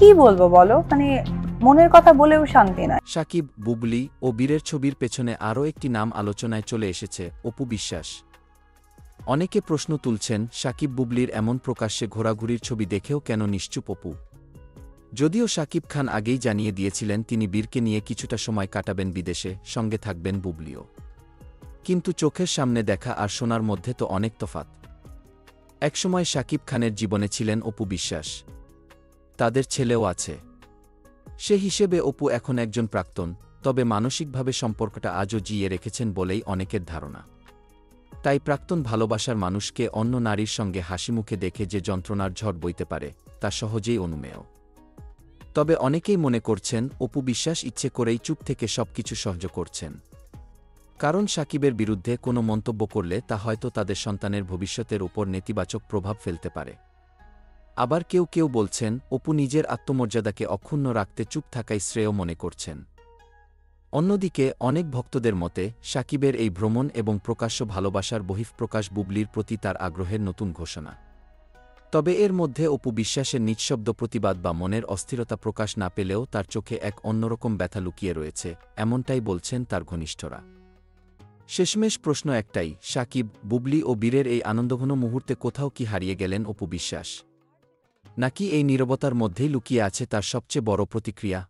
কি বলবো বলো, মানে মনের কথা বলেও শান্তি নাই। সাকিব, বুবলি ও বীরের ছবির পেছনে আরও একটি নাম আলোচনায় চলে এসেছে, অপু বিশ্বাস। অনেকে প্রশ্ন তুলছেন, সাকিব বুবলির এমন প্রকাশ্যে ঘোরাঘুরির ছবি দেখেও কেন নিশ্চুপ অপু। যদিও সাকিব খান আগেই জানিয়ে দিয়েছিলেন তিনি বীরকে নিয়ে কিছুটা সময় কাটাবেন বিদেশে, সঙ্গে থাকবেন বুবলিও। কিন্তু চোখের সামনে দেখা আর শোনার মধ্যে তো অনেক তফাত। একসময় সাকিব খানের জীবনে ছিলেন অপু বিশ্বাস। তাদের ছেলেও আছে। সে হিসেবে অপু এখন একজন প্রাক্তন, তবে মানসিকভাবে সম্পর্কটা আজও জিয়ে রেখেছেন বলেই অনেকের ধারণা। তাই প্রাক্তন ভালোবাসার মানুষকে অন্য নারীর সঙ্গে হাসিমুখে দেখে যে যন্ত্রণার ঝড় বইতে পারে, তা সহজেই অনুমেয়। তবে অনেকেই মনে করছেন অপু বিশ্বাস ইচ্ছে করেই চুপ থেকে সবকিছু সহ্য করছেন। কারণ সাকিবের বিরুদ্ধে কোনো মন্তব্য করলে তা হয়তো তাদের সন্তানের ভবিষ্যতের উপর নেতিবাচক প্রভাব ফেলতে পারে। আবার কেউ কেউ বলছেন অপু নিজের আত্মমর্যাদাকে অক্ষুণ্ণ রাখতে চুপ থাকাই শ্রেয় মনে করছেন। অন্যদিকে অনেক ভক্তদের মতে সাকিবের এই ভ্রমণ এবং প্রকাশ্য ভালোবাসার বহিঃপ্রকাশ বুবলির প্রতি তার আগ্রহের নতুন ঘোষণা। তবে এর মধ্যে অপু বিশ্বাসের নিঃশব্দ প্রতিবাদ বা মনের অস্থিরতা প্রকাশ না পেলেও তার চোখে এক অন্যরকম ব্যথা লুকিয়ে রয়েছে, এমনটাই বলছেন তার ঘনিষ্ঠরা। শেষমেশ প্রশ্ন একটাই, সাকিব, বুবলি ও বীরের এই আনন্দঘন মুহূর্তে কোথাও কি হারিয়ে গেলেন অপু বিশ্বাস? নাকি এই নীরবতার মধ্যেই লুকিয়ে আছে তার সবচেয়ে বড় প্রতিক্রিয়া?